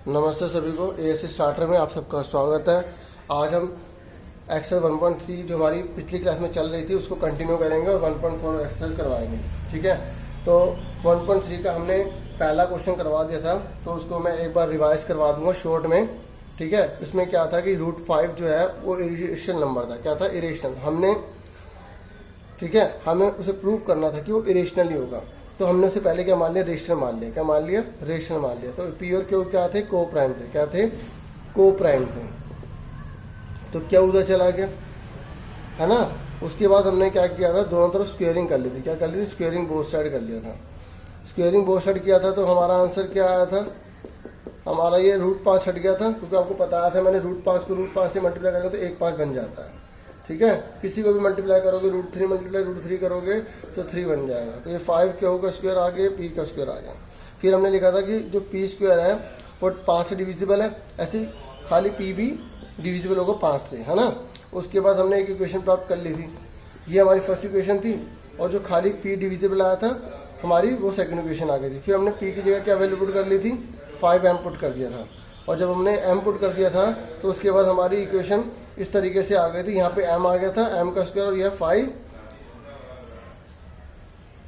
नमस्ते सभी को एएससी स्टार्टर में आप सबका स्वागत है। आज हम एक्सेल 1.3 जो हमारी पिछली क्लास में चल रही थी उसको कंटिन्यू करेंगे और 1.4 एक्सरसाइज करवाएंगे। ठीक है, तो 1.3 का हमने पहला क्वेश्चन करवा दिया था, तो उसको मैं एक बार रिवाइज करवा दूंगा शॉर्ट में। ठीक है, इसमें क्या था कि √5 जो है वो इरेशनल नंबर था। क्या था? इरेशनल। हमने ठीक है, हमें उसे प्रूव करना था कि वो इरेशनल ही होगा। तो हमने उससे पहले क्या मान लिया? रेशनल मान लिया। क्या मान लिया? रेशनल मान लिया। तो पी और क्यू क्या थे? को प्राइम थे। क्या थे? को प्राइम थे। तो क्या उधर चला गया, है ना। उसके बाद हमने क्या किया था? दोनों तरफ स्क्वेयरिंग कर ली थी। क्या कर ली थी? स्क्वेयरिंग बोथ साइड कर लिया था। स्क्वेयरिंग बोथ साइड किया था तो हमारा आंसर क्या आया था? हमारा ये √5 हट गया था, क्योंकि आपको बताया था मैंने √5 को √5 से मल्टीप्लाई करेंगे तो 1.5 बन जाता है। ठीक है, किसी को भी मल्टीप्लाई करोगे √3 मल्टीप्लाई √3 करोगे तो 3 बन जाएगा। तो ये 5 क्यू का स्क्वायर आ गया, पी का स्क्वायर आ गया। फिर हमने लिखा था कि जो पी स्क्वायर है वो 5 से डिविजिबल है, ऐसे खाली पी भी डिविजिबल होगा 5 से, है ना। उसके बाद हमने एक इक्वेशन प्राप्त कर ली थी, ये हमारी फर्स्ट इक्वेशन थी, और जो खाली पी डिविजिबल आया था हमारी वो सेकंड इक्वेशन आ गई थी। फिर हमने पी की जगह क्या वैल्यू पुट कर ली थी? 5m पुट कर दिया था। और जब हमने m पुट कर दिया था तो उसके बाद हमारी इक्वेशन इस तरीके से आ गई थी। यहाँ पे m आ गया था, m का स्क्वायर, और यह 5,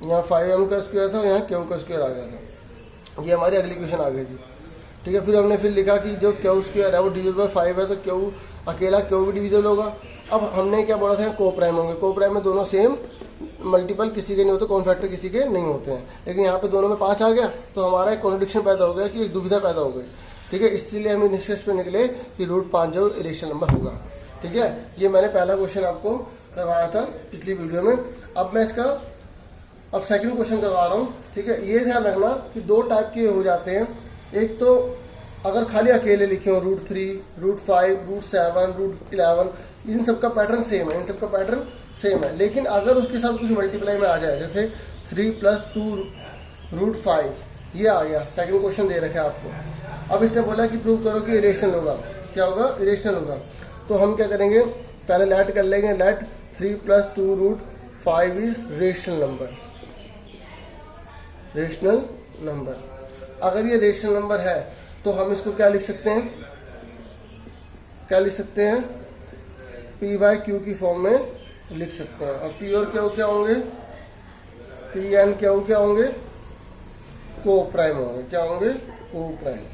यहाँ 5m का स्क्वायर था और यहाँ q का स्क्वायर आ गया था। ये हमारी अगली इक्वेशन आ गई थी। ठीक है, फिर हमने लिखा कि जो q स्क्वायर है वो डिविजिबल बाय 5 है, तो q अकेला q भी डिविजिबल होगा। अब हमने क्या बोला था? को प्राइम होंगे। को प्राइम में दोनों सेम, मल्टीपल किसी के नहीं होते, कॉमन फैक्टर किसी के नहीं होते हैं। लेकिन यहाँ पे दोनों में 5 आ गया तो हमारा एक कॉन्ट्रडिक्शन पैदा हो गया, कि एक दुविधा पैदा हो गई। ठीक है, इसीलिए हम निष्कर्ष पे निकले कि √5 जो इरेशनल नंबर होगा। ठीक है, ये मैंने पहला क्वेश्चन आपको करवाया था पिछली वीडियो में। अब मैं इसका सेकंड क्वेश्चन करवा रहा हूँ। ठीक है, ये ध्यान रखना कि दो टाइप के हो जाते हैं। एक तो अगर खाली अकेले लिखे हो √3, √5, √7, √11, इन सबका पैटर्न सेम है, इन सबका पैटर्न सेम है। लेकिन अगर उसके साथ कुछ मल्टीप्लाई में आ जाए, जैसे 3 + 2 √5, ये आ गया। सेकंड क्वेश्चन दे रखा है आपको। अब इसने बोला कि प्रूव करो कि इरेशनल होगा। क्या होगा? इरेशनल होगा। तो हम क्या करेंगे? पहले लेट कर लेंगे। Let 3 + 2 √5 is rational number. Rational number, अगर ये रेशनल नंबर है तो हम इसको क्या लिख सकते हैं? क्या लिख सकते हैं? p/q की फॉर्म में लिख सकते हैं। और p और q क्या होंगे? p एंड q क्या होंगे? को प्राइम होंगे। क्या होंगे? को प्राइम।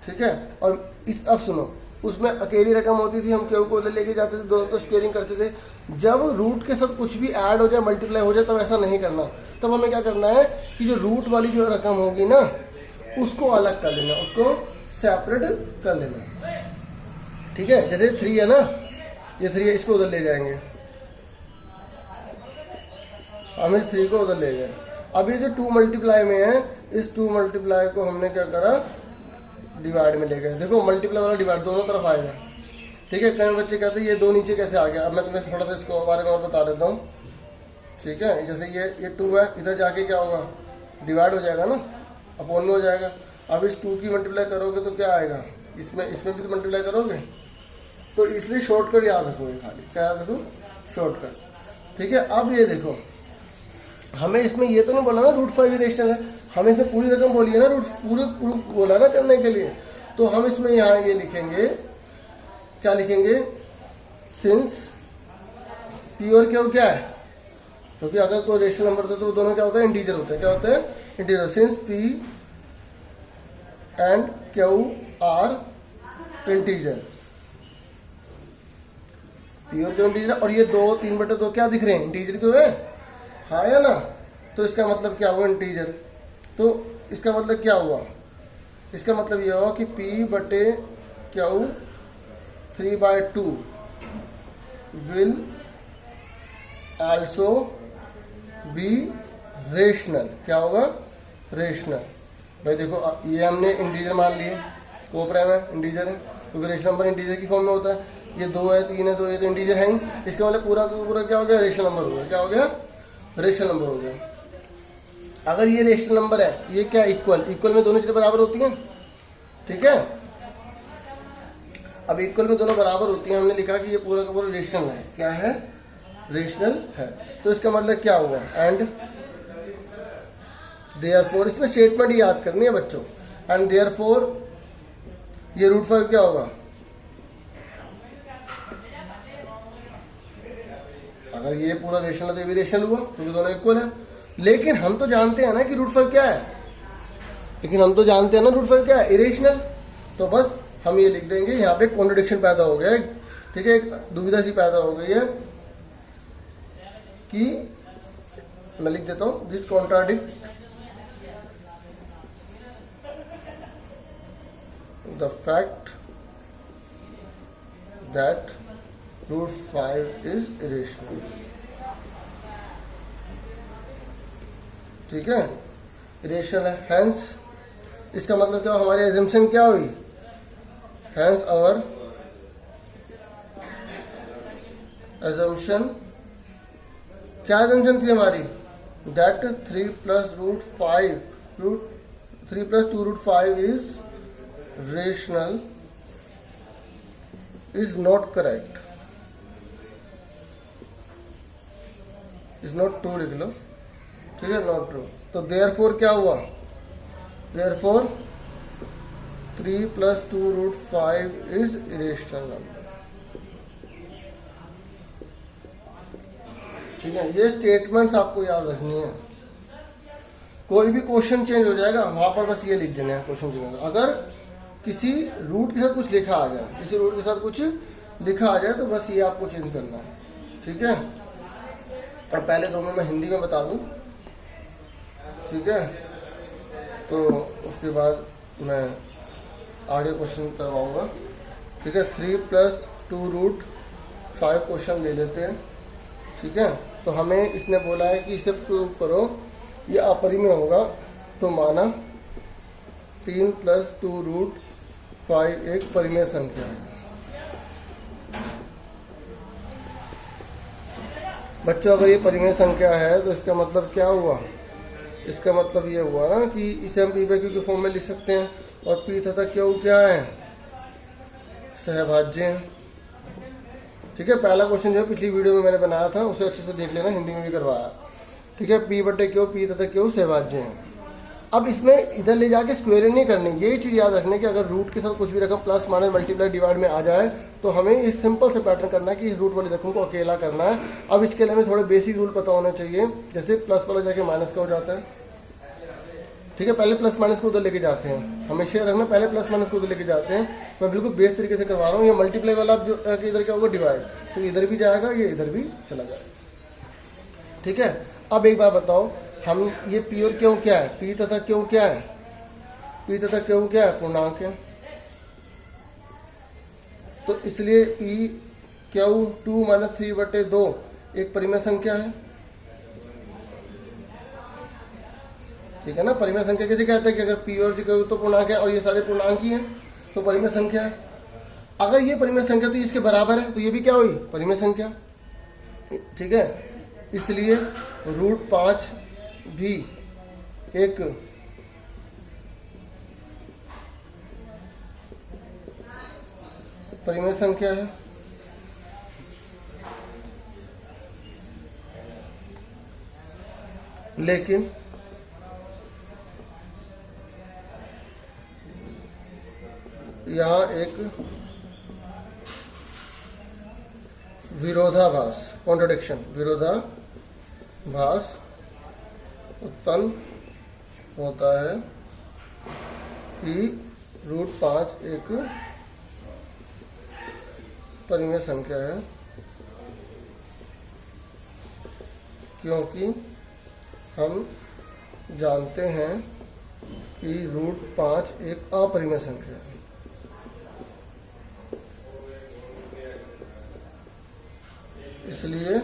ठीक है, और इस अब सुनो, उसमें अकेली रकम होती थी, हम क्यू को उधर लेके जाते थे, दोनों तो स्क्वेयरिंग करते थे। जब रूट के साथ कुछ भी ऐड हो जाए, मल्टीप्लाई हो जाए, तब ऐसा नहीं करना। तब हमें क्या करना है कि जो रूट वाली जो रकम होगी ना, उसको अलग कर लेना, उसको सेपरेट कर लेना। ठीक है, जैसे 3 है ना, ये 3 है, इसको उधर ले जाएंगे, हम इस 3 को उधर ले गए। अब ये जो 2 मल्टीप्लाई में है, इस 2 मल्टीप्लाई को हमने क्या करा? डिवाइड में ले गए। देखो मल्टीप्लाई वाला डिवाइड दोनों तरफ आएगा। ठीक है, कई बच्चे कहते हैं ये 2 नीचे कैसे आ गया। अब मैं तुम्हें थोड़ा सा इसको बारे में और बता देता हूँ। ठीक है, जैसे ये 2 है, इधर जाके क्या होगा? डिवाइड हो जाएगा ना, अपॉन में हो जाएगा। अब इस 2 की मल्टीप्लाई करोगे तो क्या आएगा? इसमें भी तो मल्टीप्लाई करोगे। तो इसलिए शॉर्टकट याद रखो, ये खाली क्या याद रखो? शॉर्टकट। ठीक है, अब ये देखो, हमें इसमें ये तो नहीं बोला ना √5 इरेशनल है, हमें इसमें पूरी रकम बोली है ना, पूरे बोला ना करने के लिए। तो हम इसमें यहाँ ये लिखेंगे, क्या लिखेंगे? सिंस p और q क्या है? क्योंकि अगर कोई रेशनल नंबर होता है तो दोनों क्या होता है? इंटीजर होते हैं। क्या होते हैं? Integer. Since p and q are integer, p और q इंटीजर, और ये 2, 3/2 क्या दिख रहे हैं? इंटीजर तो है, हाँ या ना। तो इसका मतलब क्या हुआ? इंटीजर। तो इसका मतलब क्या हुआ? इसका मतलब यह हुआ कि p/q 3/2 will also be rational. क्या होगा? रेशनल। भाई देखो, ये हमने इंटीजर मान लिए, को प्राइम है, इंटीजर है, क्योंकि रेशनल नंबर इंटीजर की फॉर्म में होता है। ये 2 है, 3 है, 2 ये तो इंटीजर है ही। इसका मतलब पूरा का पूरा क्या हो गया? रेशनल नंबर हो गया। क्या हो गया? रेशनल नंबर हो गया। अगर ये रेशनल नंबर है, ये क्या? इक्वल में दोनों चीजें बराबर होती हैं। ठीक है, अब इक्वल में दोनों बराबर होती हैं, हमने लिखा कि ये पूरा का पूरा रेशनल है। क्या है? रेशनल है। तो इसका मतलब क्या हुआ? एंड देयरफॉर, इसमें स्टेटमेंट याद करनी है बच्चों। एंड देयरफॉर ये √5 क्या होगा? अगर ये पूरा रेशनल है तो ये भी रेशनल हुआ, क्योंकि दोनों इक्वल है। लेकिन हम तो जानते हैं ना कि √5 क्या है, इरेशनल। तो बस हम ये लिख देंगे, यहाँ पे कॉन्ट्रडिक्शन पैदा हो गया है, ठीक है, एक दुविधा सी पैदा हो गई है कि मैं लिख देता हूं, this contradict the fact that √5 is irrational. ठीक है, इरेशनल है, हैंस इसका मतलब क्या, हमारी एजम्पशन क्या हुई, हैंस आवर एजम्पशन, क्या एजम्पशन थी हमारी, that 3 + √2 is rational is not correct, is not true लिख लो, ठीक है, नॉट ट्रू। तो देयरफॉर क्या हुआ, देयरफॉर 3 + 2√5 इज इरेशनल नंबर। ठीक है, ये स्टेटमेंट्स आपको याद रखनी है। कोई भी क्वेश्चन चेंज हो जाएगा वहां पर बस ये लिख देना है, क्वेश्चन चेंज अगर किसी रूट के साथ कुछ लिखा आ जाए, तो बस ये आपको चेंज करना है। ठीक है, और पहले दोनों मैं हिंदी में बता दूं, ठीक है, तो उसके बाद मैं आगे क्वेश्चन करवाऊंगा। ठीक है, 3 + 2√5 क्वेश्चन ले लेते हैं। ठीक है, तो हमें इसने बोला है कि इसे प्रूव करो, ये अपरिमेय होगा, तो माना 3 + 2√5 एक परिमेय संख्या है। बच्चों, अगर ये परिमेय संख्या है तो इसका मतलब क्या हुआ, इसका मतलब ये हुआ ना कि इसे हम p/q के फॉर्म में लिख सकते हैं, और p तथा q क्या है, सहभाज्य हैं। ठीक है, पहला क्वेश्चन जो पिछली वीडियो में मैंने बनाया था उसे अच्छे से देख लेना, हिंदी में भी करवाया। ठीक है, p/q, p तथा q सहभाज्य हैं। अब इसमें इधर ले जाके स्क्वेयरिंग नहीं करनी, यही चीज़ याद रखने कि अगर रूट के साथ कुछ भी रकम प्लस माइनस मल्टीप्लाई डिवाइड में आ जाए तो हमें इस सिंपल से पैटर्न करना है कि इस रूट वाली रकम को अकेला करना है। अब इसके लिए हमें थोड़े बेसिक रूल पता होने चाहिए, जैसे प्लस वाला जाके माइनस का हो जाता है। ठीक है, पहले प्लस माइनस को उधर लेके जाते हैं, हमेशा रखना पहले प्लस माइनस को उधर लेके जाते हैं। मैं बिल्कुल बेस तरीके से करवा रहा हूँ। ये मल्टीप्लाई वाला जो इधर क्या होगा, डिवाइड, तो इधर भी जाएगा, ये इधर भी चला जाएगा। ठीक है, अब एक बार बताओ, हम ये p और q क्या है, p तथा q क्या है, p तथा q क्या है, पूर्णांक है। तो इसलिए p/q 2 - 3/2 एक परिमेय संख्या है। ठीक है ना, परिमेय संख्या कैसे कहते हैं कि अगर p और q तो पूर्णांक है और ये सारे पूर्णांक ही हैं तो परिमेय संख्या है। अगर ये परिमेय संख्या तो इसके बराबर है, तो ये भी क्या हुई, परिमेय संख्या। ठीक है, इसलिए √5 भी एक परिमेय संख्या है। लेकिन यहाँ एक विरोधाभास, विरोधाभास उत्पन्न होता है कि √5 एक परिमेय संख्या है, क्योंकि हम जानते हैं कि √5 एक अपरिमेय संख्या है। इसलिए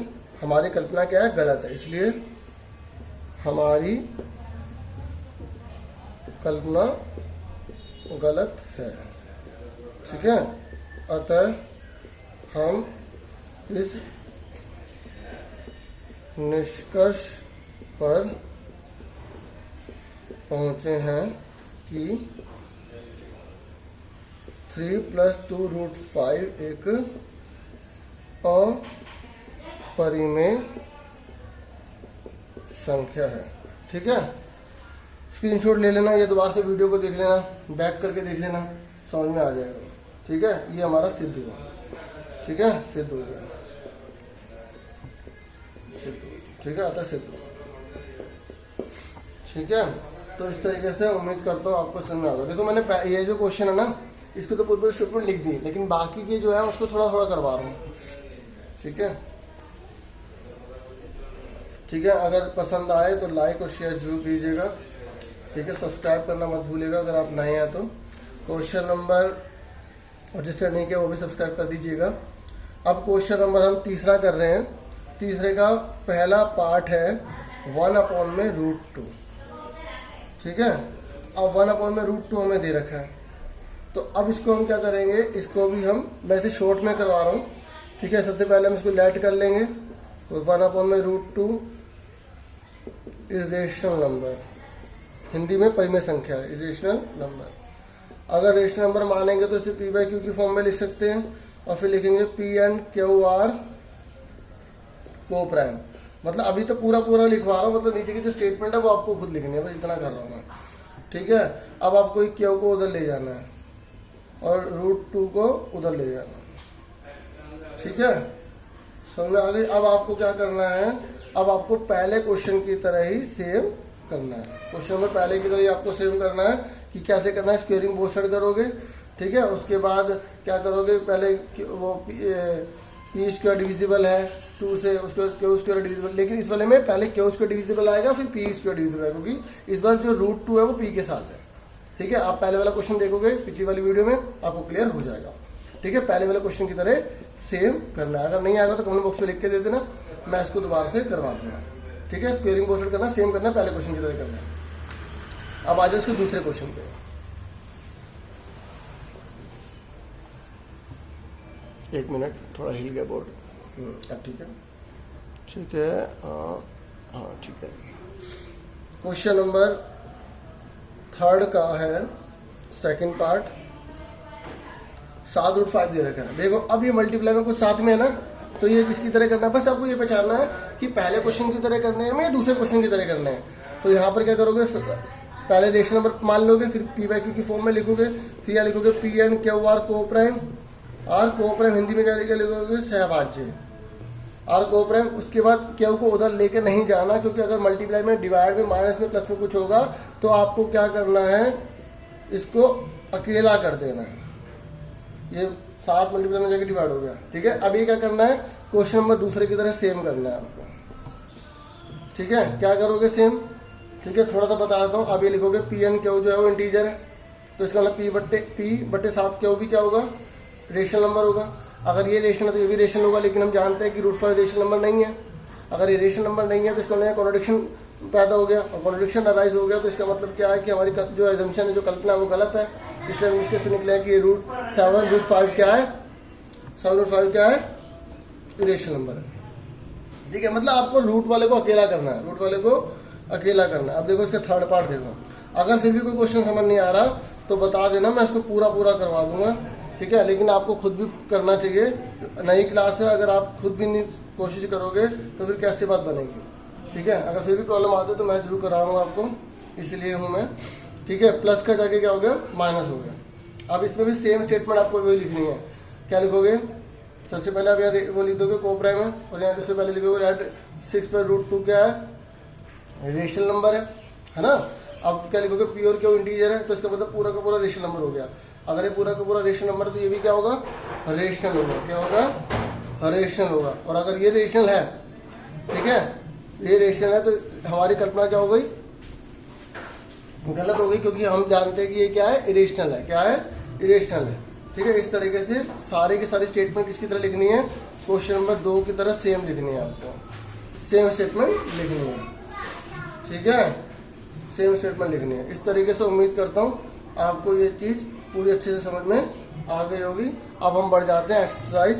हमारी कल्पना क्या है, गलत है, इसलिए हमारी कल्पना गलत है। ठीक है, अतः हम इस निष्कर्ष पर पहुंचे हैं कि 3 + 2√5 एक अपरिमेय संख्या है। ठीक है, स्क्रीनशॉट ले लेना, ये दोबारा से वीडियो को देख लेना, बैक करके देख लेना। समझ में आ जाएगा। ठीक है, ये हमारा सिद्ध हुआ। ठीक है, सिद्ध हो गया, सिद्ध, ठीक है, अतः सिद्ध हुआ। ठीक है, तो इस तरीके से उम्मीद करता हूँ आपको समझ में आ गया। देखो मैंने ये जो क्वेश्चन है ना, इसको तो पूरी स्टेटमेंट लिख दी, लेकिन बाकी के जो है उसको थोड़ा थोड़ा करवा रहा हूँ। ठीक है, ठीक है, अगर पसंद आए तो लाइक और शेयर जरूर कीजिएगा। ठीक है, सब्सक्राइब करना मत भूलिएगा अगर आप नए हैं तो। क्वेश्चन नंबर, और जिसने नहीं किया वो भी सब्सक्राइब कर दीजिएगा। अब क्वेश्चन नंबर हम तीसरा कर रहे हैं। तीसरे का पहला पार्ट है 1/√2। ठीक है, अब 1/√2 हमें दे रखा है, तो अब इसको हम क्या करेंगे, इसको भी हम वैसे शॉर्ट में करवा रहा हूँ। ठीक है, सबसे पहले हम इसको लेट कर लेंगे, तो 1/√2 इज रेशनल नंबर, हिंदी में परिमेय संख्या है, इज रेशनल नंबर। अगर रेशनल नंबर मानेंगे तो इसे P/Q की फॉर्म में लिख सकते हैं, और फिर लिखेंगे P&Q को प्राइम। मतलब अभी तो पूरा पूरा लिखवा रहा हूँ, मतलब नीचे की जो स्टेटमेंट है वो आपको खुद लिखनी है, बस इतना कर रहा हूँ मैं। ठीक है, अब आपको Q को उधर ले जाना है और √2 को उधर ले जाना है। ठीक है, समझ में आ गई। अब आपको क्या करना है, अब आपको पहले क्वेश्चन की तरह ही सेम करना है। क्वेश्चन नंबर पहले की तरह ही आपको सेम करना है कि कैसे करना है, स्क्वेयरिंग बोथ साइड करोगे। ठीक है, उसके बाद क्या करोगे, पहले वो P² डिविजिबल है 2 से, उसके बाद Q² डिविजिबल, लेकिन इस वाले में पहले Q² डिविजिबल आएगा फिर P² डिविजिबल आएगा, क्योंकि इस बार जो √2 है वो P के साथ है। ठीक है, आप पहले वाला क्वेश्चन देखोगे पिछली वाली वीडियो में, आपको क्लियर हो जाएगा। ठीक है, पहले वाले क्वेश्चन की तरह सेम करना है। अगर नहीं आएगा तो कमेंट बॉक्स में लिख के दे देना, मैं इसको दोबारा से करवा दूंगा। ठीक है, स्क्वेयरिंग बोथ साइड करना, सेम करना, पहले क्वेश्चन की तरह करना है। अब आ जाओ इसके दूसरे क्वेश्चन पे। एक मिनट, थोड़ा हिल गया बोर्ड। अब ठीक है, ठीक है, हाँ ठीक है। क्वेश्चन नंबर 3 का है सेकंड पार्ट, 7√5 दे रखा है। देखो अब ये मल्टीप्लाई में कुछ साथ में है ना, तो ये किसकी तरह करना है, बस आपको ये पहचानना है कि पहले क्वेश्चन की तरह करने हैं या दूसरे क्वेश्चन की तरह करने हैं। तो यहाँ पर क्या करोगे, पहले रेशनल नंबर मान लोगे, फिर P/Q की फॉर्म में लिखोगे, फिर यहाँ लिखोगे P&Q को प्राइम, R को प्राइम हिंदी में क्या लिखोगे, सहभाज्य R को प्राइम। उसके बाद Q को उधर लेके नहीं जाना, क्योंकि अगर मल्टीप्लाई में, डिवाइड में, माइनस में, प्लस में कुछ होगा तो आपको क्या करना है, इसको अकेला कर देना है। ये 7 मल्टीप्लाई में जाके डिवाइड हो गया। ठीक है, अब ये क्या करना है, क्वेश्चन नंबर दूसरे की तरह सेम करना है आपको। ठीक है, क्या करोगे, सेम। ठीक है, थोड़ा सा बता देता हूँ। अब ये लिखोगे P&Q जो है वो इंटीजर है, तो इसका मतलब P/7 Q भी क्या होगा, रेशनल नंबर होगा। अगर ये रेशनल है तो ये भी रेशनल होगा, लेकिन हम जानते हैं कि √5 रेशनल नंबर नहीं है। अगर ये रेशनल नंबर नहीं है तो इसका मतलब कॉन्ट्रडिक्शन पैदा हो गया, और कॉन्ट्रडिक्शन अराइज हो गया तो इसका मतलब क्या है कि हमारी जो एजम्पशन है, जो कल्पना है वो गलत है। इसलिए हम इसके निकले कि √7 क्या है, 7√5 क्या है, रेशनल नंबर है। ठीक है, मतलब आपको रूट वाले को अकेला करना है, रूट वाले को अकेला करना है। अब देखो इसका थर्ड पार्ट देखो, अगर फिर भी कोई क्वेश्चन समझ नहीं आ रहा तो बता देना, मैं इसको पूरा पूरा करवा दूंगा। ठीक है, लेकिन आपको खुद भी करना चाहिए, नई क्लास है, अगर आप खुद भी नहीं कोशिश करोगे तो फिर कैसी बात बनेगी। ठीक है, अगर फिर भी प्रॉब्लम आती है तो मैं जरूर कराऊंगा आपको, इसलिए हूँ मैं। ठीक है, प्लस का जाके क्या हो गया, माइनस हो गया। अब इसमें भी सेम स्टेटमेंट आपको वही लिखनी है। क्या लिखोगे, सबसे पहले आप यहाँ वो लिख दोगे को प्राइम है, और यहाँ सबसे पहले लिखोगे 6/√2 क्या है, रेशनल नंबर है ना। अब क्या लिखोगे, P और Q इंटीजर है, तो इसका मतलब पूरा का पूरा रेशनल नंबर हो गया। अगर ये पूरा का पूरा रेशनल नंबर तो ये भी क्या होगा, रेशनल होगा। क्या होगा, रेशनल होगा। और अगर ये रेशनल है, ठीक है, ये रेशनल है, तो हमारी कल्पना क्या हो गई, गलत हो गई, क्योंकि हम जानते हैं कि ये क्या है, इरेशनल है। क्या है, इरेशनल है। ठीक है, इस तरीके से सारे की सारी स्टेटमेंट किसकी तरह लिखनी है, क्वेश्चन नंबर 2 की तरह सेम लिखनी है, आपको सेम स्टेटमेंट लिखनी है। ठीक है, सेम स्टेटमेंट लिखनी है। इस तरीके से उम्मीद करता हूँ आपको ये चीज़ पूरी अच्छे से समझ में आ गई होगी। अब हम बढ़ जाते हैं एक्सरसाइज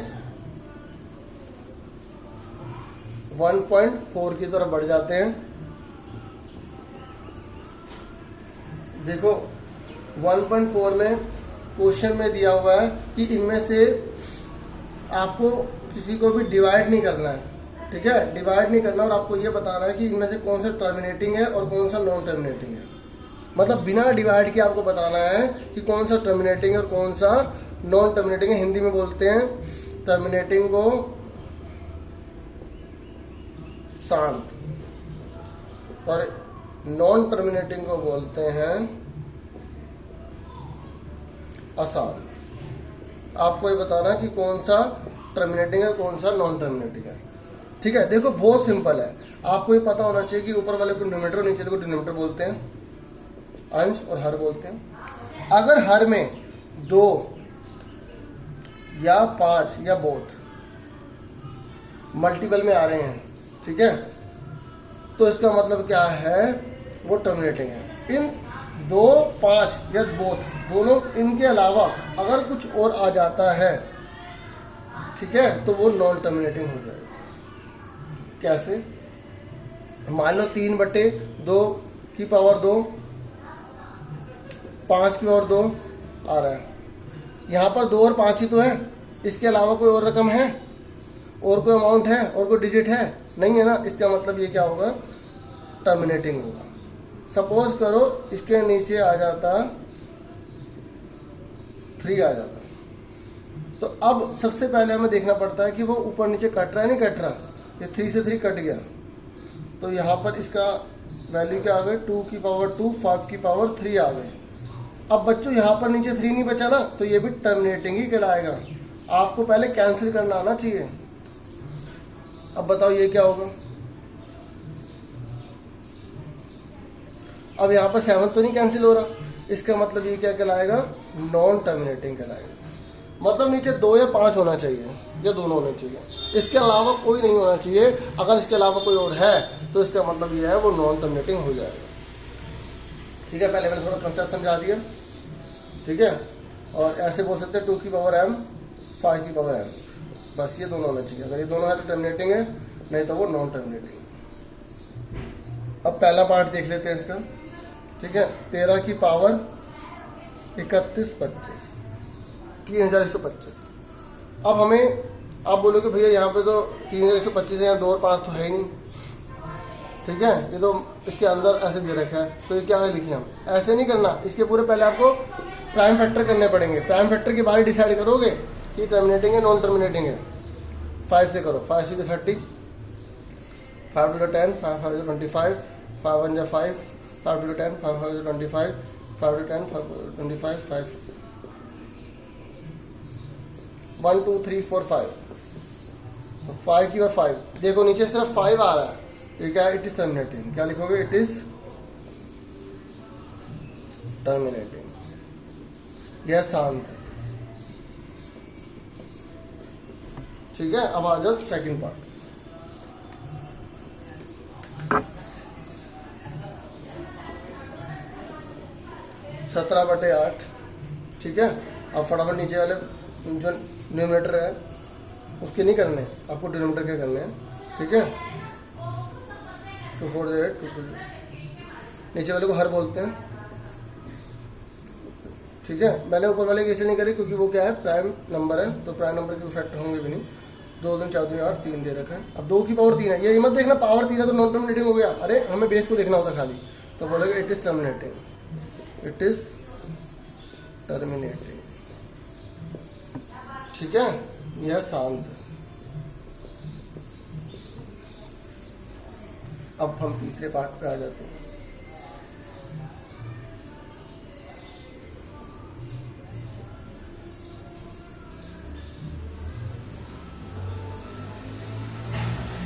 1.4 की तरफ बढ़ जाते हैं। देखो 1.4 में क्वेश्चन में दिया हुआ है कि इनमें से आपको किसी को भी डिवाइड नहीं करना है। ठीक है, डिवाइड नहीं करना, और आपको ये बताना है कि इनमें से कौन सा टर्मिनेटिंग है और कौन सा नॉन टर्मिनेटिंग है। मतलब बिना डिवाइड के आपको बताना है कि कौन सा टर्मिनेटिंग है और कौन सा नॉन टर्मिनेटिंग है। हिंदी में बोलते हैं टर्मिनेटिंग को शांत और नॉन टर्मिनेटिंग को बोलते हैं अशांत। आपको ये बताना है कि कौन सा टर्मिनेटिंग है कौन सा नॉन टर्मिनेटिंग है। ठीक है, देखो बहुत सिंपल है। आपको ये पता होना चाहिए कि ऊपर वाले को डिनोमिनेटर और नीचे वाले को डिनोमिनेटर बोलते हैं, अंश और हर बोलते हैं। अगर हर में 2 या 5 या बोथ मल्टीपल में आ रहे हैं, ठीक है, तो इसका मतलब क्या है, वो टर्मिनेटिंग है। इन 2, 5 या बोथ दोनों इनके अलावा अगर कुछ और आ जाता है, ठीक है, तो वो नॉन टर्मिनेटिंग हो जाएगा। कैसे? मान लो 3/2 की पावर 2 5 की पावर 2 आ रहा है। यहाँ पर 2 और 5 ही तो है, इसके अलावा कोई और रकम है, और कोई अमाउंट है, और कोई डिजिट है? नहीं है ना। इसका मतलब ये क्या होगा, टर्मिनेटिंग होगा। सपोज करो इसके नीचे आ जाता 3 आ जाता, तो अब सबसे पहले हमें देखना पड़ता है कि वो ऊपर नीचे कट रहा है नहीं कट रहा। ये 3 से 3 कट गया, तो यहाँ पर इसका वैल्यू क्या आ गई, 2 की पावर 2 5 की पावर 3 आ गए। अब बच्चों यहाँ पर नीचे 3 नहीं बचा ना, तो ये भी टर्मिनेटिंग ही कहलाएगा। आपको पहले कैंसिल करना आना चाहिए। अब बताओ ये क्या होगा। अब यहाँ पर 7 तो नहीं कैंसिल हो रहा, इसका मतलब ये क्या कहलाएगा, नॉन टर्मिनेटिंग कहलाएगा। मतलब नीचे 2 या 5 होना चाहिए, या दोनों होने चाहिए, इसके अलावा कोई नहीं होना चाहिए। अगर इसके अलावा कोई और है तो इसका मतलब ये है वो नॉन टर्मिनेटिंग हो जाएगा। ठीक है, पहले मैंने थोड़ा कंसेप्ट समझा दिया। ठीक है, और ऐसे बोल सकते हैं 2 की पावर m 5 की पावर m, बस ये दोनों होना चाहिए। अगर ये दोनों है तो टर्मिनेटिंग है, नहीं तो वो नॉन टर्मिनेटिंग। अब पहला पार्ट देख लेते हैं इसका। ठीक है, 13 की पावर 31 25 3125। अब हमें आप बोलोगे भैया यहाँ पे तो 3125 है, यहाँ 2 और 5 तो है ही नहीं। ठीक है, ये तो इसके अंदर ऐसे दे रखा है, तो ये क्या है लिखिए हम। ऐसे नहीं करना, इसके पूरे पहले आपको प्राइम फैक्टर करने पड़ेंगे। प्राइम फैक्टर के बाद ही डिसाइड करोगे कि टर्मिनेटिंग है नॉन टर्मिनेटिंग है। 5 से करो, 5 से 30, 5 to the 10, 5 5 to 25, 5 1 जा 5, 5 to the 10, 5 5 to 25, 5 to 10, 5 25, 5 1 2 3 4 5, तो 5 की और 5 देखो नीचे सिर्फ 5 आ रहा है, ये क्या है, इट इज टर्मिनेटिंग। क्या लिखोगे, इट इज टर्मिनेटिंग। यह शांत है। ठीक है, अब आ जाओ सेकंड पार्ट। सत्रह बटे 8। ठीक है, अब फटाफट नीचे वाले जो न्यूमरेटर है उसके नहीं करने, आपको डिनोमिनेटर के करने हैं। ठीक है, तो 4 8 2 2, नीचे वाले को हर बोलते हैं। ठीक है, मैंने ऊपर वाले की इसलिए नहीं करी क्योंकि वो क्या है, प्राइम नंबर है, तो प्राइम नंबर के फैक्टर होंगे भी नहीं। 2 2 4 2 8 3 दे रखा है। अब 2 की पावर 3 है, ये मत देखना पावर 3 है तो नॉन टर्मिनेटिंग हो गया। अरे हमें बेस को देखना होता खाली, तो बोलेगा it is terminating, it is terminating. ठीक है, यह शांत है। अब हम तीसरे पार्ट पे आ जाते हैं।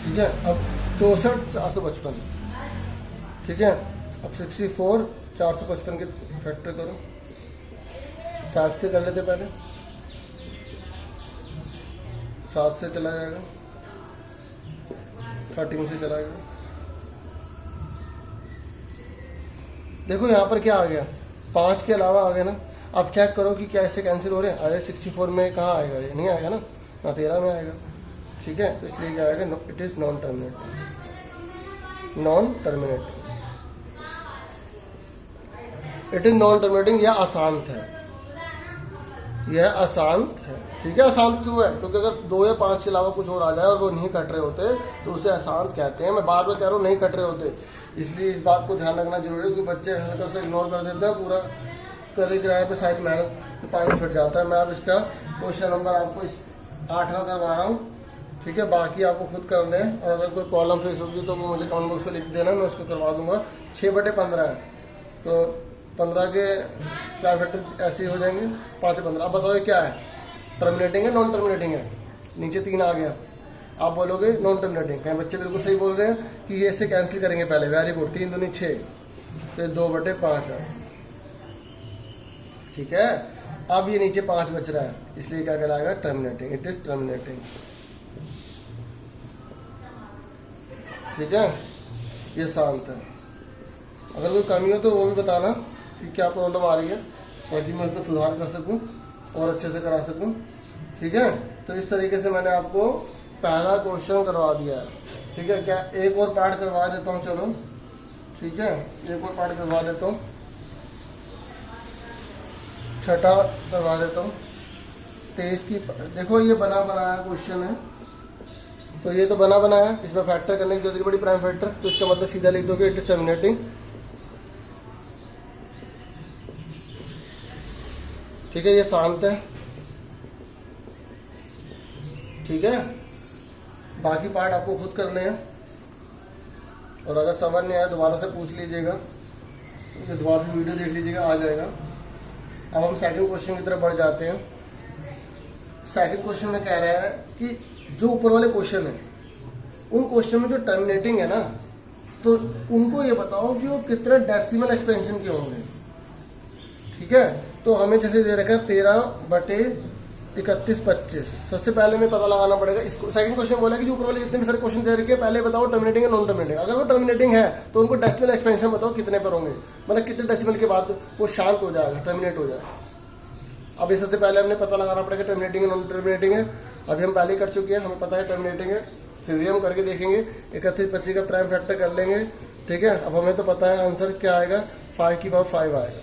ठीक है, अब 64 455। ठीक है, अब 64 455 के फैक्टर करो। 5 से कर लेते पहले, 7 से चला जाएगा, 13 से चला गया। देखो यहाँ पर क्या आ गया, 5 के अलावा आ गया ना। अब चेक करो कि क्या इससे कैंसिल हो रहे हैं। अरे 64 में कहाँ आएगा, ये नहीं आएगा ना 13 में आएगा। ठीक है, तो इसलिए क्या आएगा, it is non terminating. Non terminating, it is non terminating. यह अशांत है, यह अशांत है। ठीक है, अशांत क्यों है, क्योंकि अगर 2 या 5 के अलावा कुछ और आ जाए और वो नहीं कट रहे होते तो उसे अशांत कहते हैं। मैं बार बार कह रहा हूँ, नहीं कट रहे होते। इसलिए इस बात को ध्यान रखना जरूरी है, क्योंकि बच्चे हल्का सा इग्नोर कर देते हैं, पूरा करे किराए पे सारी मेहनत पानी फिर जाता है। मैं अब इसका क्वेश्चन नंबर आपको इस 8वां करवा रहा हूँ, ठीक है। बाकी आपको खुद करने हैं, और अगर कोई प्रॉब्लम फेस होगी तो वो मुझे कमेंट बॉक्स में लिख देना, मैं उसको करवा दूंगा। 6/15 है, तो 15 के प्राइम फैक्टर ऐसे ही हो जाएंगे, 5/15। अब बताओ ये क्या है, टर्मिनेटिंग है नॉन टर्मिनेटिंग है? नीचे 3 आ गया, आप बोलोगे नॉन टर्मिनेटिंग। कहीं बच्चे बिल्कुल सही बोल रहे हैं कि ये इससे कैंसिल करेंगे पहले, वेरी गुड। 3 दूनी 6, तो 2/5 है, ठीक है। अब ये नीचे 5 बच रहा है, इसलिए क्या कहलाएगा, टर्मिनेटिंग। इट इज टर्मिनेटिंग, ठीक है। ये शांत है। अगर कोई कमी हो तो वो भी बताना कि क्या प्रॉब्लम आ रही है, ताकि मैं उसमें सुधार कर सकूं और अच्छे से करा सकूं, ठीक है। तो इस तरीके से मैंने आपको पहला क्वेश्चन करवा दिया है, ठीक है। क्या एक और पार्ट करवा देता हूँ, चलो ठीक है, एक और पार्ट करवा देता हूँ, 6ठा करवा देता हूँ। 23 की, देखो ये बना बनाया क्वेश्चन है, तो ये तो बना बनाया, इसमें फैक्टर करने की जरूरत पड़ी, प्राइम फैक्टर, तो इसका मतलब सीधा लिख दोगे इट इज टर्मिनेटिंग, ठीक है। ये शांत है, ठीक है। बाकी पार्ट आपको खुद करने हैं, और अगर समझ नहीं आया दोबारा से पूछ लीजिएगा, दोबारा से वीडियो देख लीजिएगा, आ जाएगा। अब हम सेकंड क्वेश्चन की तरफ बढ़ जाते हैं। सेकंड क्वेश्चन में कह रहा है कि जो ऊपर वाले क्वेश्चन है, उन क्वेश्चन में जो टर्मिनेटिंग है ना, तो उनको ये बताओ कि वो कितने डेसिमल एक्सपेंशन के होंगे, ठीक है। तो हमें जैसे दे रखा है 13/31/25। सबसे पहले हमें पता लगाना पड़ेगा, इसको सेकंड क्वेश्चन बोला कि जो ऊपर वाले जितने भी सारे क्वेश्चन दे रखे हैं, पहले बताओ टर्मिनेटिंग है नॉन टर्मिनेटिंग। अगर वो टर्मिनेटिंग है तो उनको डेसिमल एक्सपेंशन बताओ कितने पर होंगे, मतलब कितने डेसिमल के बाद वो शांत हो जाएगा, टर्मिनेट हो जाएगा। अब सबसे पहले हमने पता लगाना पड़ेगा टर्मिनेटिंग है नॉन टर्मिनेटिंग है। अभी हम पहले कर चुके हैं, हमें पता है टर्मिनेटिंग है, फिर भी हम करके देखेंगे। 31/25 का प्राइम फैक्टर कर लेंगे, ठीक है। अब हमें तो पता है आंसर क्या आएगा, 5/5 आएगा।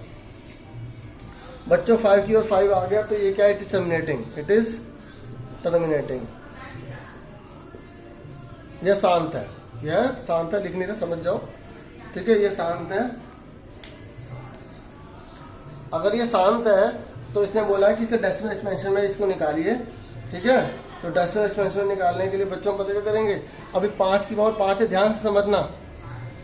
बच्चों 5/5 आ गया, तो ये क्या है, it is terminating, it is terminating. यह शांत है, यह शांत है, लिख नहीं रहा, समझ जाओ, ठीक है। ये शांत है। अगर ये शांत है तो इसने बोला है कि इसका डेसिमल एक्सपेंशन में इसको निकालिए, ठीक है। तो डेसिमल एक्सपेंशन निकालने के लिए बच्चों को पता क्या करेंगे, अभी 5/5 है, ध्यान से समझना,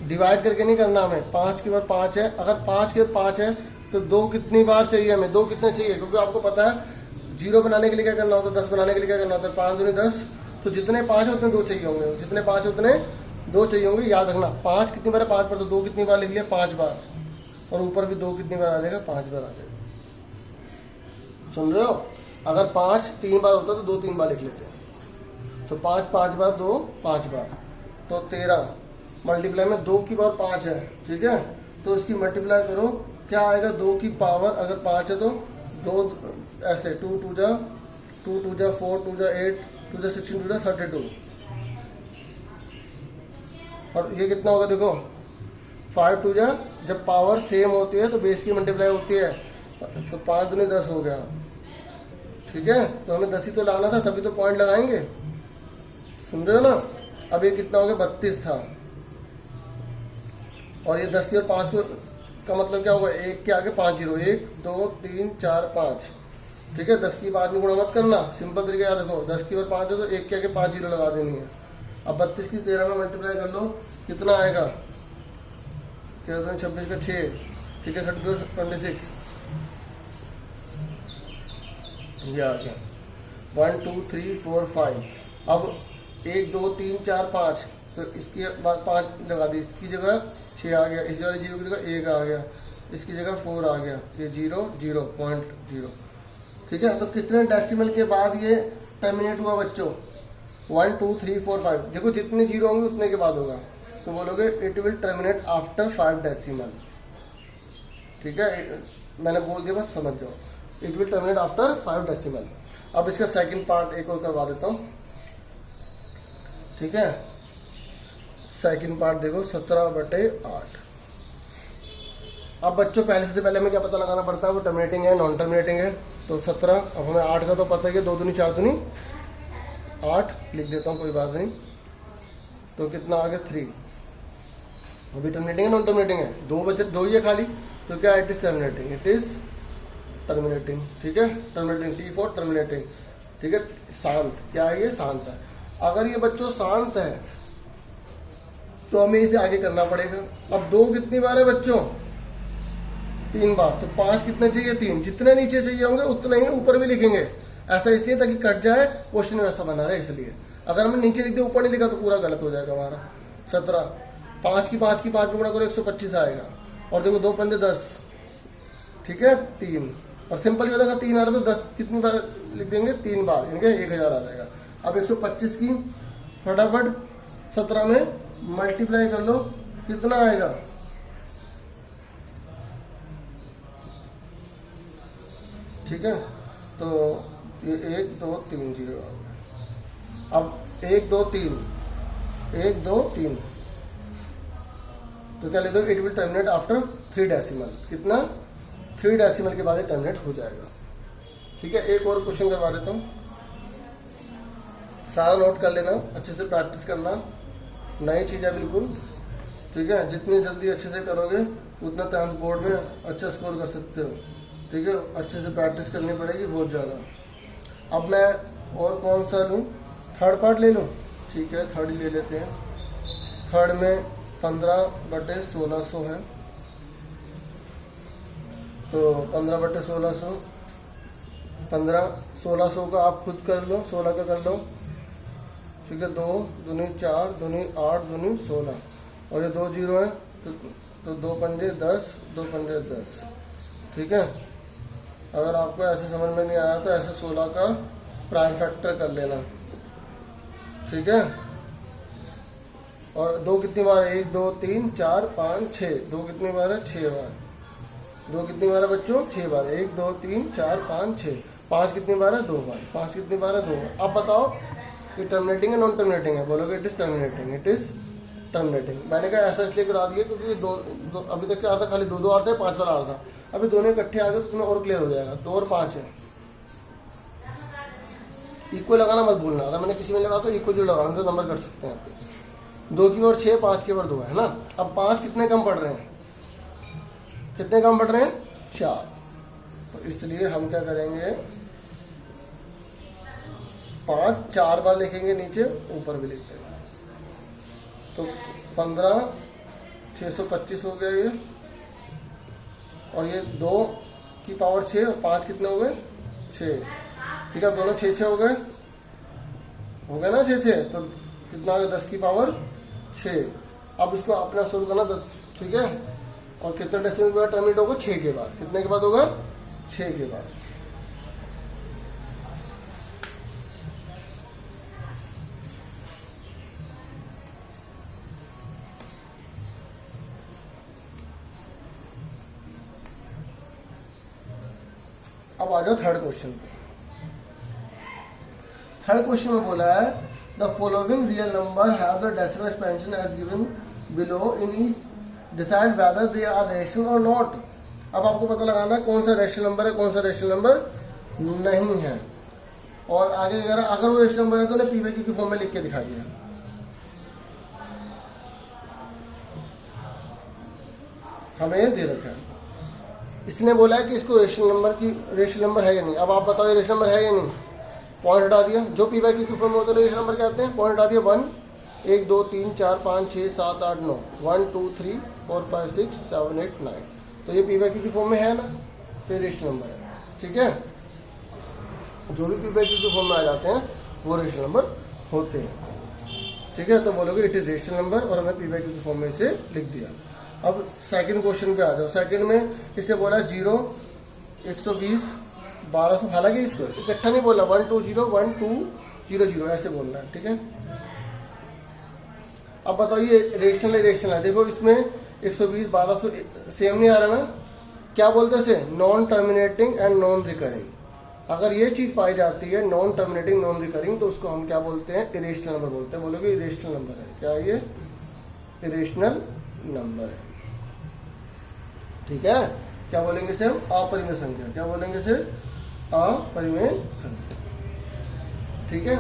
डिवाइड करके नहीं करना हमें। 5/5 है, अगर 5/5 है तो 2 कितनी बार चाहिए हमें, 2 कितने चाहिए, क्योंकि आपको पता है 0 बनाने के लिए क्या करना होता है, 10 बनाने के लिए क्या करना होता है, 5 दूनी 10, तो जितने 5 है उतने 2 चाहिए होंगे, जितने 5 उतने 2 चाहिए होंगे, याद रखना। 5 कितनी बार है, 5 बार, तो 2 कितनी बार लिख लिया, 5 बार, और ऊपर भी 2 कितनी बार आ जाएगा, 5 बार आ जाएगा। सुन रहे हो, अगर 5 3 बार होता तो 2 3 बार लिख लेते हैं, तो 5 5 बार, 2 5 बार, तो 13 मल्टीप्लाई में 2 की पावर 5 है, ठीक है। तो इसकी मल्टीप्लाई करो, क्या आएगा, 2 की पावर अगर 5 है तो 2 ऐसे, 2 2 जा 4 2 जा 8 2 जा 16 2 जा 32, और ये कितना होगा, देखो 5 2 जा, जब पावर सेम होती है तो बेस की मल्टीप्लाई होती है, तो 5 दूनी 10 हो गया, ठीक है। तो हमें 10 ही तो लाना था, तभी तो पॉइंट लगाएंगे, सुन रहे हो ना। अब ये कितना हो गया, 32 था, और ये 10 की और 5 को का मतलब क्या होगा, 1 के आगे 5 जीरो, 1 2 3 4 5, ठीक है। 10 की 5 में गुणा मत करना, सिंपल तरीका याद रखो, 10 की और 5 है तो 1 के आगे 5 जीरो लगा देनी है। अब 32 की 13 में मल्टीप्लाई कर लो, कितना आएगा, 13 26 का 6, ठीक है, 26, ये आ गया 1 2 3 4 5। अब 1 2 3 4 5, तो इसकी बाद 5 लगा दी, इसकी जगह 6 आ गया, इस वाले 0 की जगह 1 आ गया, इसकी जगह 4 आ गया, ये 0 0 0.0, ठीक है। तो कितने डेसिमल के बाद ये टर्मिनेट हुआ बच्चों, 1 2 3 4 5, देखो जितने 0 होंगे उतने के बाद होगा, तो बोलोगे it will terminate after 5 decimal, ठीक है। मैंने बोल दिया, बस समझ जाओ, it will terminate after 5 decimal. अब इसका सेकंड पार्ट एक और करवा देता हूँ, ठीक है। सेकंड पार्ट देखो, 17/8। अब बच्चों पहले हमें क्या पता लगाना पड़ता है, वो टर्मिनेटिंग है नॉन टर्मिनेटिंग है, तो 17। अब हमें 8 का तो पता ही है, 2 दूनी 4 दूनी 8 लिख देता हूँ, कोई बात नहीं, तो कितना आ गया 3, अभी टर्मिनेटिंग है नॉन टर्मिनेटिंग है, दो बचे, दो ही है खाली, तो क्या it is terminating, it is terminating. ठीक है, टर्मिनेटिंग, टी फॉर टर्मिनेटिंग। ठीक है, शांत, क्या है ये, शांत है। अगर ये बच्चों शांत है तो हमें इसे आगे करना पड़ेगा। अब दो कितनी बार है बच्चों, 3 बार, तो 5 कितने चाहिए, 3, जितने नीचे चाहिए होंगे उतने ही ऊपर भी लिखेंगे। ऐसा इसलिए ताकि कट जाए, क्वेश्चन व्यवस्था बना रहे इसलिए। अगर हमने नीचे लिख दिया ऊपर नहीं लिखा तो पूरा गलत हो जाएगा हमारा। 17, 5 की 5 में गुणा करो 125 आएगा, और देखो 2 पंजे 10, ठीक है, 3, और सिंपल ही होता है 3 आ रहा तो 10 कितनी बार लिख देंगे, 3 बार, इनके 1000 आ जाएगा। अब 125 की फटाफट 17 में मल्टीप्लाई कर लो, कितना आएगा, ठीक है, तो ये 1 2 3 0 आ गया। अब 1 2 3 1 2 3, तो क्या ले दो, it will terminate after 3 decimal, कितना, 3 डेसिमल के बाद ये टर्मिनेट हो जाएगा। ठीक है, एक और क्वेश्चन करवा देता हूँ, सारा नोट कर लेना, अच्छे से प्रैक्टिस करना, नई चीज़ है बिल्कुल। ठीक है, जितनी जल्दी अच्छे से करोगे उतना टाइम बोर्ड में अच्छा स्कोर कर सकते हो। ठीक है, अच्छे से प्रैक्टिस करनी पड़ेगी बहुत ज़्यादा। अब मैं और कौन सा लूँ, थर्ड पार्ट ले लूँ, ठीक है, थर्ड ही ले लेते हैं। थर्ड में 15/1600 है, तो 15/1600, 1600 का आप खुद कर लो, 16 का कर लो। ठीक है, 2 दूनी 4, दूनी 8, दूनी 16, और ये 2 0 है, तो 2 पंजे 10, 2 पंजे 10। ठीक है, अगर आपको ऐसे समझ में नहीं आया तो ऐसे 16 का प्राइम फैक्टर कर लेना। ठीक है, और 2 कितनी बार है, 1 2 3 4 5 6, 2 कितनी बार है, 6 बार, 2 कितनी बार है बच्चों, 6 बार, 1 2 3 4 5 6, 5 कितनी बार है, 2 बार, 5 कितनी बार है, 2 बार। अब बताओ ये टर्मिनेटिंग है नॉन टर्मिनेटिंग है, बोलोगे it is terminating, it is terminating. मैंने कहा ऐसा इसलिए करा दिया क्योंकि दो अभी तक क्या आ रहा था, खाली 2 2 आ रहा था, 5 वाला आ रहा था, अभी दोनों इकट्ठे आ गए तो तुम्हें और क्लियर हो जाएगा। 2 और 5 है, इक्वल लगाना मत भूलना, अगर मैंने किसी में लगा तो इक्वल जो लगाना तो नंबर कट सकते हैं। 2 की ओर 6, 5 की ओर 2 है ना। अब 5 कितने कम पड़ रहे हैं, कितने कम पड़ रहे हैं, 4, तो इसलिए हम क्या करेंगे, 5 4 बार लिखेंगे, नीचे ऊपर भी लिख देंगे, तो 15 625 हो गया ये, और ये 2 की पावर 6 और 5 कितने हो गए, 6। ठीक है, दोनों 6 6 हो गए ना, 6 6, तो कितना आ गया, 10 की पावर 6। अब इसको अपना शुरू करना 10, ठीक है, और कितने डेसिमल के बाद टर्मिनेट होगा, 6 के बाद, कितने के बाद होगा, 6 के बाद। अब आ जाओ थर्ड क्वेश्चन पे। थर्ड क्वेश्चन में बोला है the following real number have the decimal expansion as given below, in each decide whether they are rational or not. अब आपको पता लगाना है कौन सा रेशनल नंबर है, कौन सा रेशनल नंबर नहीं है, और आगे अगर वो रेशनल नंबर है तो उन्हें पी/क्यू की फॉर्म में लिख के दिखाइए। हमें ये दे रखा है, इसने बोला है कि इसको रेशनल नंबर है या नहीं। अब आप बताओ ये रेशनल नंबर है या नहीं, पॉइंट हटा दिया, जो पी/क्यू की फॉर्म में होता है रेशनल नंबर कहते हैं, पॉइंट हटा दिया, 1 2 3 4 5 6 7 8 9, 1 2 3 4 5 6 7 8 9, तो ये पी/क्यू की फॉर्म में है ना, तो ये रेशनल नंबर है। ठीक है, जो भी पी/क्यू की फॉर्म में आ जाते हैं वो रेशनल नंबर होते हैं। ठीक है, तो बोलोगे इट इज रेशनल नंबर, और हमने पी/क्यू की फॉर्म में इसे लिख दिया। अब सेकंड क्वेश्चन पे आ जाओ। सेकंड में इसे बोला 0 120 1200, हालांकि इसको इकट्ठा नहीं बोला, 1 2 0 1 2 0 0 ऐसे बोलना है। ठीक है, अब बताओ ये रेशनल है, देखो इसमें 120 1200 सेम नहीं आ रहा ना, क्या बोलते हैं इसे, non terminating and non recurring. अगर ये चीज़ पाई जाती है नॉन टर्मिनेटिंग नॉन रिकरिंग, तो उसको हम क्या बोलते हैं, इरेशनल नंबर बोलते हैं। बोलोगे इरेशनल नंबर है, क्या ये इरेशनल नंबर है। ठीक है, क्या बोलेंगे इसे हम, अपरिमेय संख्या, क्या बोलेंगे इसे, अपरिमेय संख्या। ठीक है,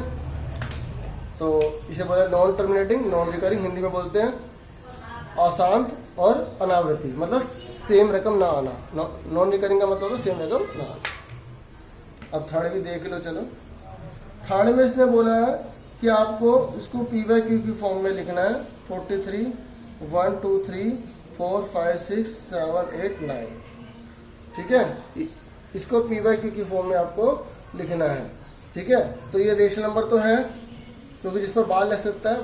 तो इसे बोला non terminating non recurring, Hindi में बोलते हैं अशांत और अनावृत्ति, मतलब सेम रकम ना आना। नॉन रिकरिंग का मतलब होता सेम रकम ना आना। अब थर्ड भी देख लो। चलो थर्ड में इसने बोला है कि आपको इसको पी बाई क्यू की फॉर्म में लिखना है। 43 1 2 3 4 5 6 7 8 9, ठीक है। इसको पी बाई क्यू की फॉर्म में आपको लिखना है, ठीक है। तो ये रेशनल नंबर तो है, क्योंकि जिस पर बार लग सकता है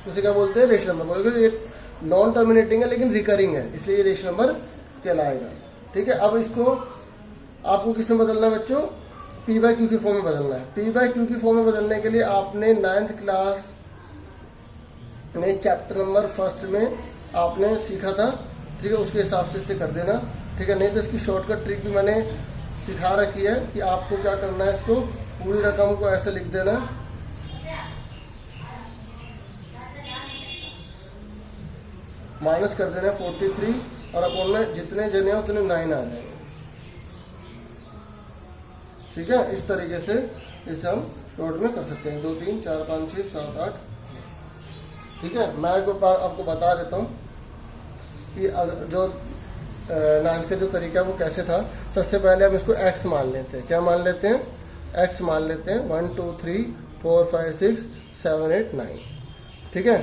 उसे क्या बोलते हैं, रेशनल नंबर। बोलोगे ये नॉन टर्मिनेटिंग है लेकिन रिकरिंग है, इसलिए ये रेशनल नंबर कहलाएगा, ठीक है। अब इसको आपको किस में बदलना है बच्चों, पी बाई क्यू की फॉर्म में बदलना है। पी बाई क्यू की फॉर्म में बदलने के लिए आपने 9th क्लास में चैप्टर नंबर 1 में आपने सीखा था, ठीक है। उसके हिसाब से इसे कर देना, ठीक है। नहीं तो इसकी शॉर्टकट ट्रिक भी मैंने सिखा रखी है कि आपको क्या करना है, इसको पूरी रकम को ऐसे लिख देना, माइनस कर देना 43 और अपॉन में जितने जने हैं उतने 9 आ जाएंगे, ठीक है। इस तरीके से इसे हम शॉर्ट में कर सकते हैं। 2 3 4 5 6 7 8, ठीक है। मैं एक बार आपको बता देता हूँ कि जो 9th का जो तरीका है वो कैसे था। सबसे पहले हम इसको x मान लेते हैं। क्या मान लेते हैं, x मान लेते हैं। 1 2 3 4 5 6 7 8 9, ठीक है।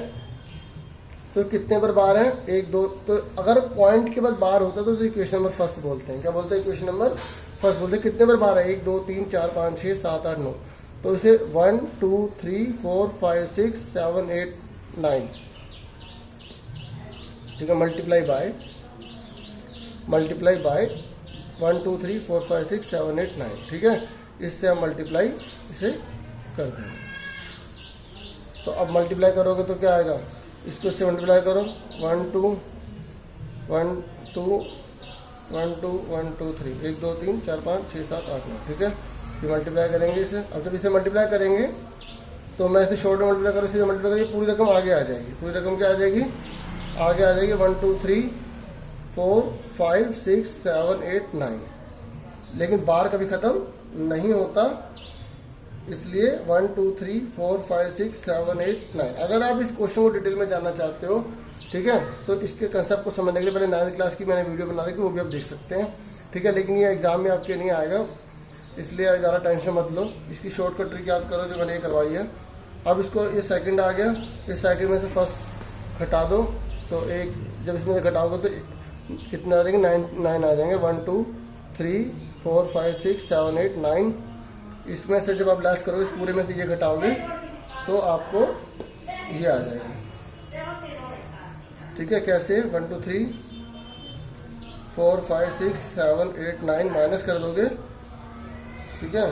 तो कितने पर बार है, 1 2। तो अगर पॉइंट के बाद बार होता है तो उसे इक्वेशन नंबर फर्स्ट बोलते हैं। क्या बोलते हैं, इक्वेशन नंबर फर्स्ट बोलते हैं। कितने पर बार है, 1 2 3 4 5 6 7 8 9। तो इसे 1 2 3 4 5 6 7 8 9, ठीक है। मल्टीप्लाई बाय 1 2 3 4 5 6 7 8 9, ठीक है। इससे हम मल्टीप्लाई इसे कर देंगे। तो अब मल्टीप्लाई करोगे तो क्या आएगा, इसको इससे मल्टीप्लाई करो। 1 2 1 2 1 2 1 2 3 1 2 3 4 5 6 7 8 9, ठीक है। फिर मल्टीप्लाई करेंगे इसे। अब जब इसे मल्टीप्लाई करेंगे तो मैं इसे शॉर्ट में मल्टीप्लाई करूँ, इसे मल्टीप्लाई करिए, पूरी रकम आगे आ जाएगी। पूरी रकम क्या आ जाएगी, आगे आ जाएगी 1 2 3 4 5 6 7 8 9। लेकिन बार कभी ख़त्म नहीं होता, इसलिए 1 2 3 4 5 6 7 8 9। अगर आप इस क्वेश्चन को डिटेल में जानना चाहते हो, ठीक है, तो इसके कंसेप्ट को समझने के लिए पहले 9th क्लास की मैंने वीडियो बना रखी, वो भी आप देख सकते हैं, ठीक है। लेकिन ये एग्जाम में आपके नहीं आएगा, इसलिए ज़्यादा टेंशन मत लो। इसकी शॉर्टकट ट्रिक याद करो जो मैंने ये करवाई है। अब इसको ये सेकंड आ गया, इस सेकंड में से फर्स्ट घटा दो, तो एक जब इसमें से घटाओगे तो कितने आ जाएंगे, 9 आ जाएंगे। 1 2 3 4 5 6 7 8 9। इसमें से जब आप लेस करोगे, इस पूरे में से ये घटाओगे तो आपको ये आ जाएगा, ठीक है। कैसे, 1 2 3 4 5 6 7 8 9 माइनस कर दोगे, ठीक है,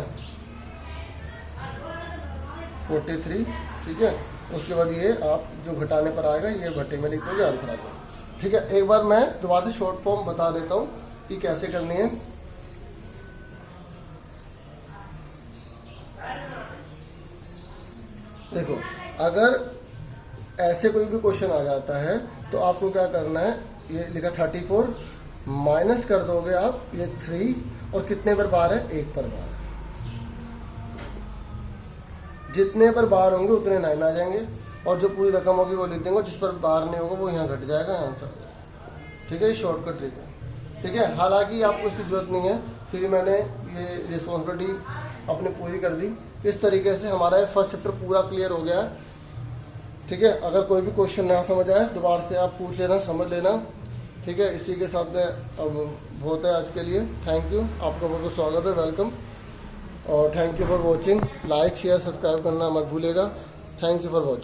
43, ठीक है। उसके बाद ये आप जो घटाने पर आएगा ये भट्टे में लिख दोगे, आंसर आ जाएगा, ठीक है। एक बार मैं दोबारा से शॉर्ट फॉर्म बता देता हूँ कि कैसे करनी है। देखो, अगर ऐसे कोई भी क्वेश्चन आ जाता है तो आपको क्या करना है, ये लिखा 34 माइनस कर दोगे आप ये 3 और कितने पर बार है, 1 पर बार। जितने पर बार होंगे उतने 9 आ जाएंगे और जो पूरी रकम होगी वो लिख देंगे, जिस पर बार नहीं होगा वो यहाँ घट जाएगा, आंसर, ठीक है। ये शॉर्टकट ट्रिक है, ठीक है। हालांकि आपको इसकी जरूरत नहीं है, फिर मैंने ये रिस्पॉन्सिबिलिटी अपनी पूरी कर दी। इस तरीके से हमारा ये फर्स्ट चैप्टर पूरा क्लियर हो गया, ठीक है। अगर कोई भी क्वेश्चन ना समझ आए दोबारा से आप पूछ लेना, समझ लेना, ठीक है। इसी के साथ में अब बहुत है आज के लिए। थैंक यू, आपका बहुत बहुत स्वागत है, वेलकम, और thank you for watching. Like share subscribe करना मत भूलिएगा। Thank you for watching.